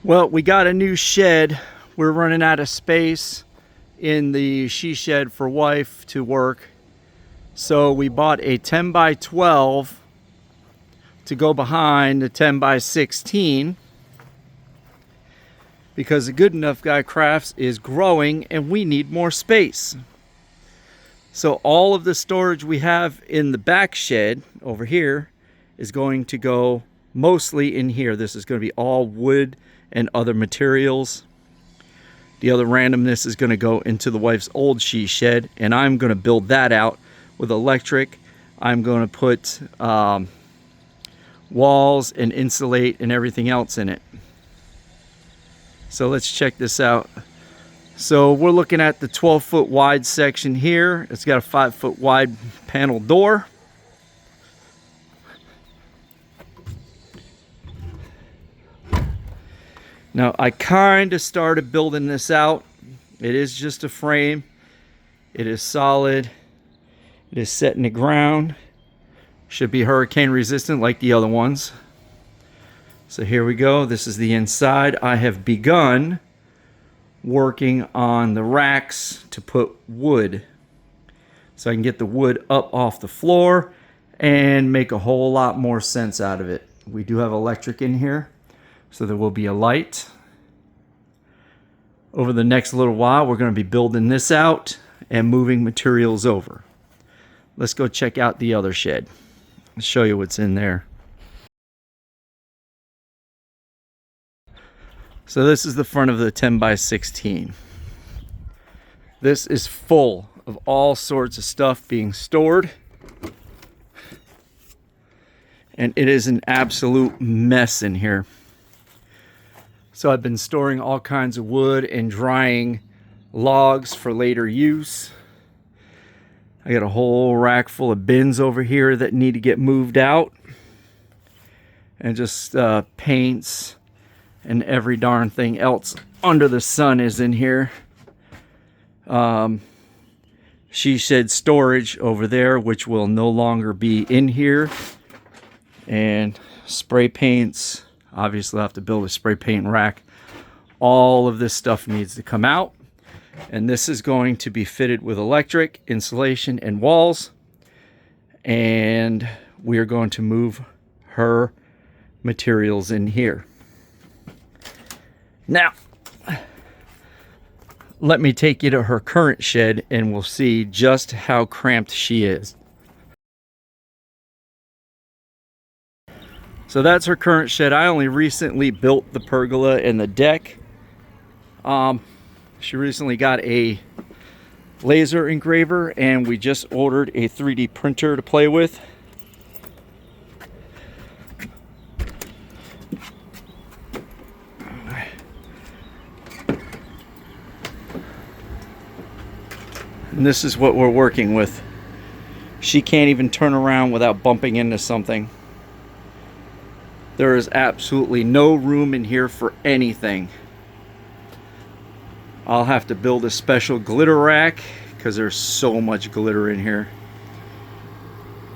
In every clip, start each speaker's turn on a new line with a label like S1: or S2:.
S1: Well, we got a new shed. We're running out of space in the she shed for wife to work. So we bought a 10 by 12 to go behind the 10 by 16 because the Good Enough Guy Crafts is growing and we need more space. So all of the storage we have in the back shed over here is going to go mostly in here. This is going to be all wood and other materials. The other randomness is going to go into the wife's old she shed, and I'm going to build that out with electric. I'm going to put walls and insulate and everything else in it. So let's check this out. So we're looking at the 12-foot wide section here. It's got a 5-foot wide panel door. Now I kind of started building this out. It is just a frame. It is solid. It is set in the ground. Should be hurricane resistant like the other ones. So here we go. This is the inside. I have begun working on the racks to put wood, so I can get the wood up off the floor and make a whole lot more sense out of it. We do have electric in here, so there will be a light. Over the next little while, we're going to be building this out and moving materials over. Let's go check out the other shed. I'll show you what's in there. So this is the front of the 10 by 16. This is full of all sorts of stuff being stored. And it is an absolute mess in here. So I've been storing all kinds of wood and drying logs for later use. I got a whole rack full of bins over here that need to get moved out. And just paints and every darn thing else under the sun is in here. She shed storage over there, which will no longer be in here. And spray paints. Obviously I'll have to build a spray paint rack. All of this stuff needs to come out. And this is going to be fitted with electric, insulation, and walls. And we are going to move her materials in here. Now, let me take you to her current shed and we'll see just how cramped she is. So that's her current shed. I only recently built the pergola and the deck. She recently got a laser engraver and we just ordered a 3D printer to play with. And this is what we're working with. She can't even turn around without bumping into something. There is absolutely no room in here for anything. I'll have to build a special glitter rack because there's so much glitter in here.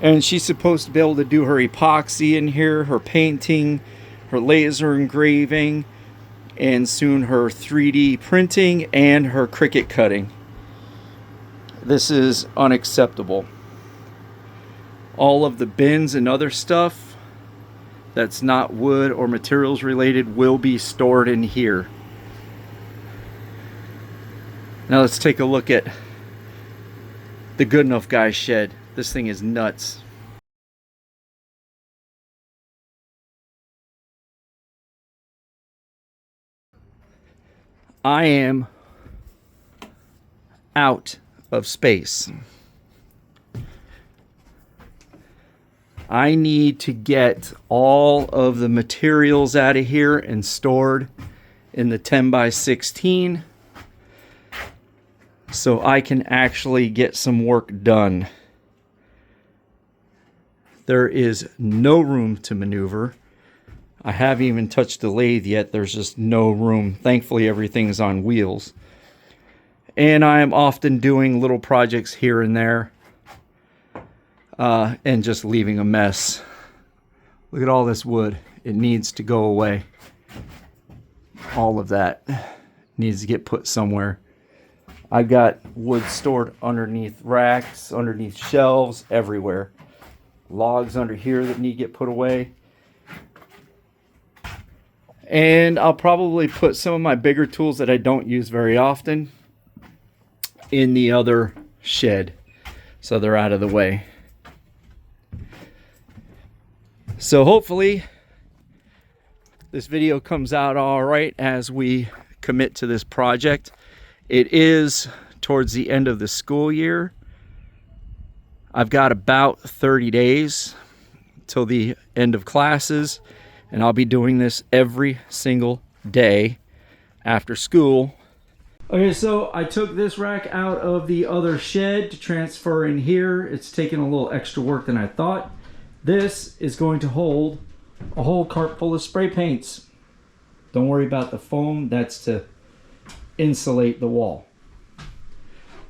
S1: And she's supposed to be able to do her epoxy in here, her painting, her laser engraving, and soon her 3D printing and her Cricut cutting. This is unacceptable. All of the bins and other stuff that's not wood or materials related will be stored in here. Now let's take a look at the Good Enough Guy shed. This thing is nuts. I am out of space. I need to get all of the materials out of here and stored in the 10 by 16 so I can actually get some work done. There is no room to maneuver. I haven't even touched the lathe yet. There's just no room. Thankfully, everything's on wheels. And I am often doing little projects here and there and just leaving a mess. Look at all this wood. It needs to go away. all of that needs to get put somewhere. I've got wood stored underneath racks, underneath shelves, everywhere. Logs under here that need to get put away. And I'll probably put some of my bigger tools that I don't use very often in the other shed, so they're out of the way. So hopefully this video comes out all right as we commit to this project. It is towards the end of the school year. I've got about 30 days till the end of classes, and I'll be doing this every single day after school. Okay, so I took this rack out of the other shed to transfer in here. It's taken a little extra work than I thought. This is going to hold a whole cart full of spray paints. Don't worry about the foam, that's to insulate the wall.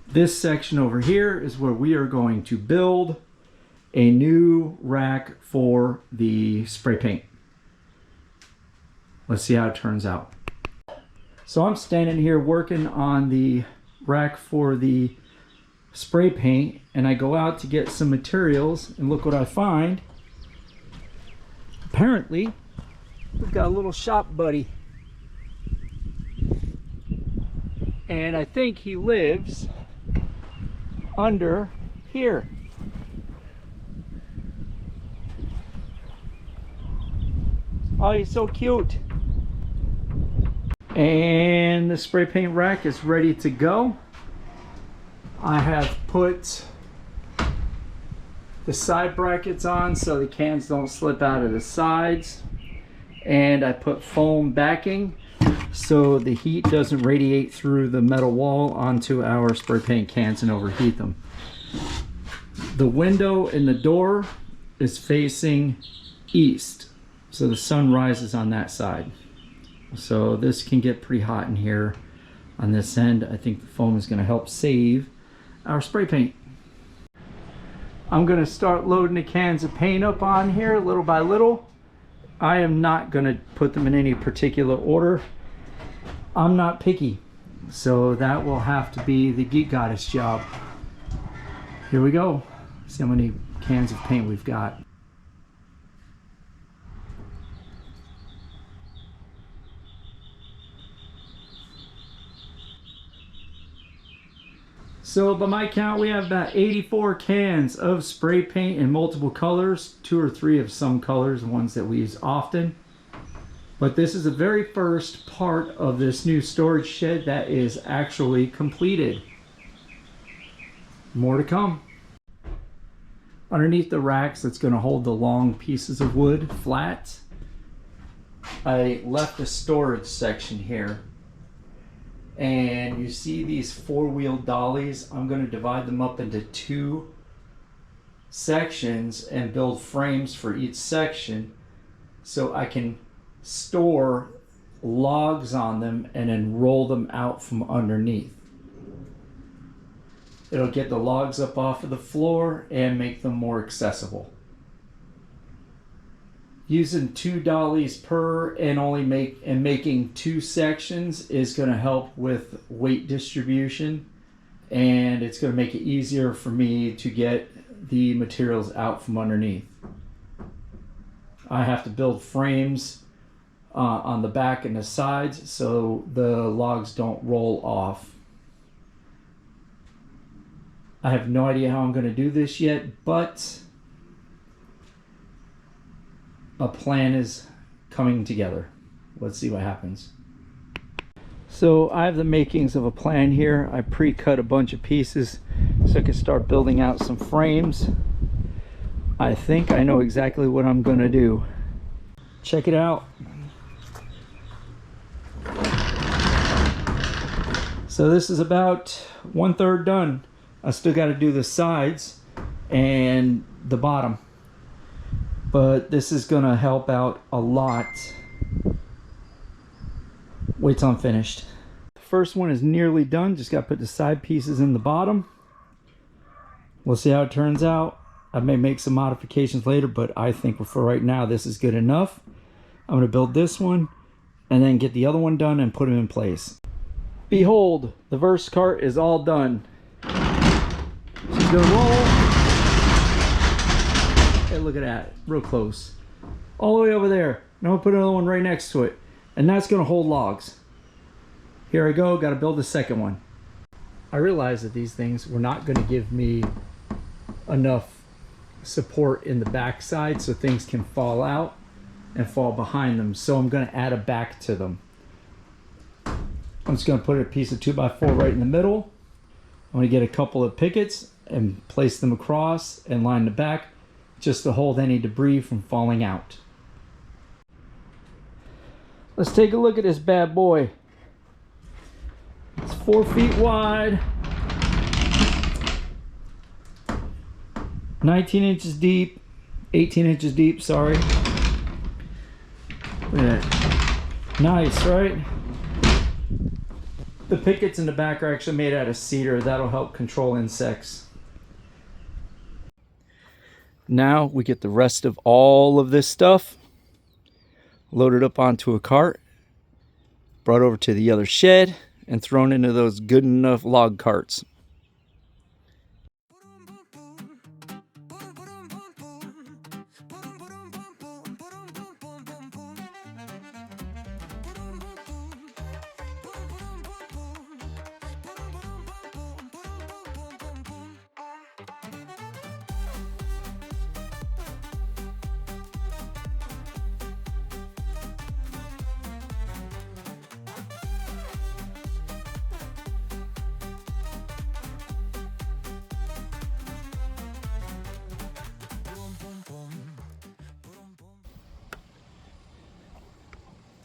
S1: This section over here is where we are going to build a new rack for the spray paint. Let's see how it turns out. So I'm standing here working on the rack for the spray paint, and I go out to get some materials, and look what I find. Apparently, we've got a little shop buddy. And I think he lives under here. Oh, he's so cute. And the spray paint rack is ready to go. I have put the side brackets on so the cans don't slip out of the sides. And I put foam backing so the heat doesn't radiate through the metal wall onto our spray paint cans and overheat them. The window in the door is facing east, so the sun rises on that side. So this can get pretty hot in here on this end. I think the foam is going to help save our spray paint. I'm going to start loading the cans of paint up on here little by little. I am not going to put them in any particular order. I'm not picky, so that will have to be the Geek Goddess job. Here we go. See how many cans of paint we've got. So by my count, we have about 84 cans of spray paint in multiple colors, 2 or 3 of some colors, ones that we use often. But this is the very first part of this new storage shed that is actually completed. More to come. Underneath the racks that's going to hold the long pieces of wood flat, I left a storage section here. And you see these 4-wheel dollies. I'm going to divide them up into 2 sections and build frames for each section so I can store logs on them and then roll them out from underneath. It'll get the logs up off of the floor and make them more accessible. Using 2 dollies per and making 2 sections is going to help with weight distribution, and it's going to make it easier for me to get the materials out from underneath. I have to build frames on the back and the sides so the logs don't roll off. I have no idea how I'm going to do this yet, but a plan is coming together. Let's see what happens. So I have the makings of a plan here. I pre-cut a bunch of pieces so I can start building out some frames. I think I know exactly what I'm going to do. Check it out. So this is about 1/3 done. I still got to do the sides and the bottom, but this is going to help out a lot. Wait till I'm finished. The first one is nearly done. Just got to put the side pieces in the bottom. We'll see how it turns out. I may make some modifications later, but I think for right now this is good enough. I'm going to build this one and then get the other one done and put them in place. Behold, the verse cart is all done. She's gonna roll. Hey, look at that, real close. All the way over there. Now I'll put another one right next to it. And that's gonna hold logs. Here I go, gotta build the second one. I realized that these things were not gonna give me enough support in the back side so things can fall out and fall behind them. So I'm gonna add a back to them. I'm just gonna put a piece of 2x4 right in the middle. I'm gonna get a couple of pickets and place them across and line the back just to hold any debris from falling out. Let's take a look at this bad boy. It's 4 feet wide, 19 inches deep, 18 inches deep, sorry. Look at that. Nice, right? The pickets in the back are actually made out of cedar. That'll help control insects. Now we get the rest of all of this stuff loaded up onto a cart, brought over to the other shed, and thrown into those good enough log carts.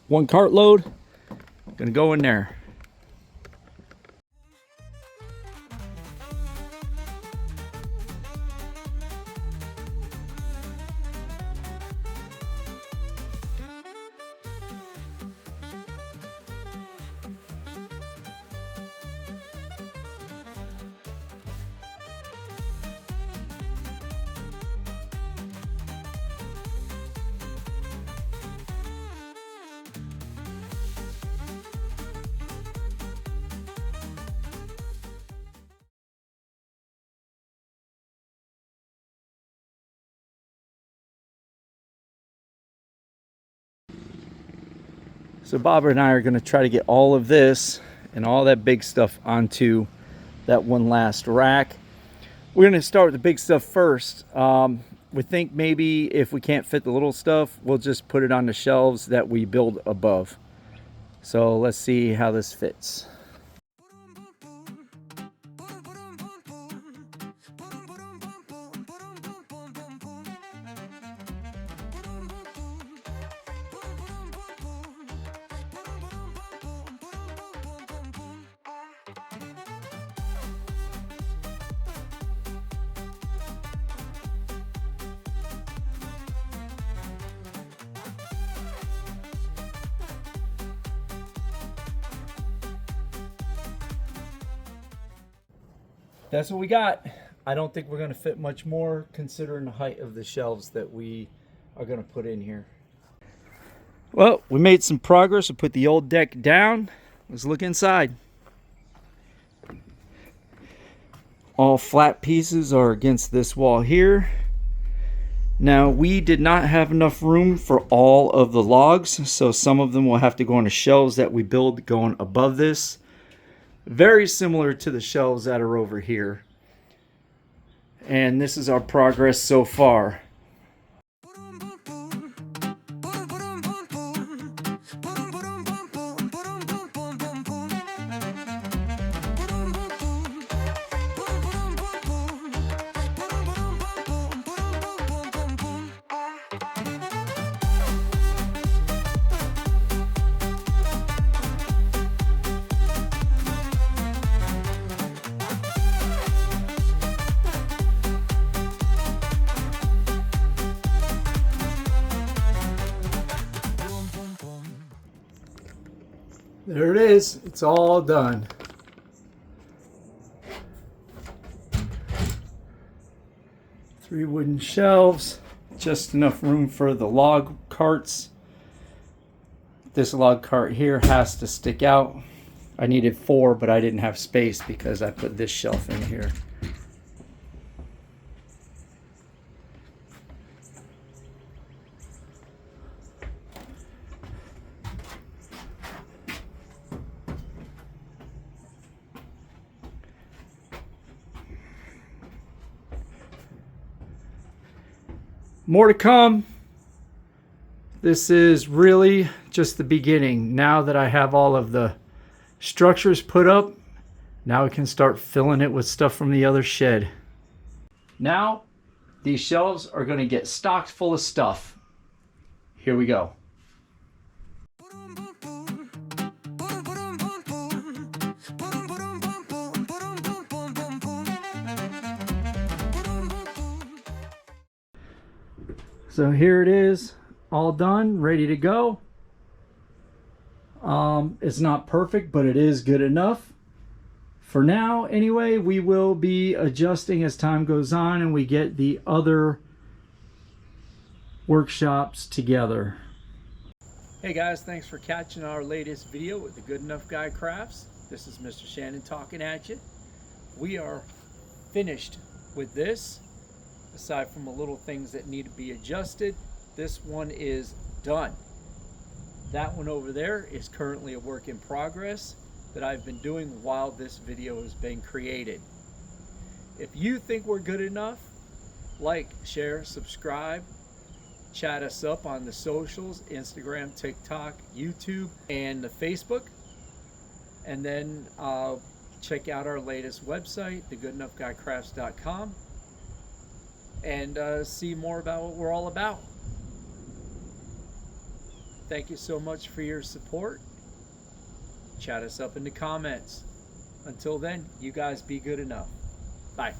S1: One cartload, gonna go in there. So Bob and I are going to try to get all of this and all that big stuff onto that one last rack. We're going to start with the big stuff first. We think maybe if we can't fit the little stuff, we'll just put it on the shelves that we build above. So let's see how this fits. That's what we got. I don't think we're going to fit much more considering the height of the shelves that we are going to put in here. Well, we made some progress. We put the old deck down. Let's look inside. All flat pieces are against this wall here. Now, we did not have enough room for all of the logs, so some of them will have to go on the shelves that we build going above this. Very similar to the shelves that are over here. And this is our progress so far. There it is. It's all done. Three wooden shelves, just enough room for the log carts. I This log cart here has to stick out. I needed 4, but I didn't have space because I put this shelf in here. More to come. This is really just the beginning. Now that I have all of the structures put up, now we can start filling it with stuff from the other shed. Now, these shelves are going to get stocked full of stuff. Here we go. So here it is, all done, ready to go. It's not perfect, but it is good enough. For now, anyway, we will be adjusting as time goes on and we get the other workshops together. Hey guys, thanks for catching our latest video with the Good Enough Guy Crafts. This is Mr. Shannon talking at you. We are finished with this. Aside from the little things that need to be adjusted, this one is done. That one over there is currently a work in progress that I've been doing while this video is being created. If you think we're good enough, like, share, subscribe, chat us up on the socials, Instagram, TikTok, YouTube, and the Facebook. And then check out our latest website, thegoodenoughguycrafts.com. and see more about what we're all about. Thank you so much for your support. Chat us up in the comments. Until then, you guys be good enough. Bye.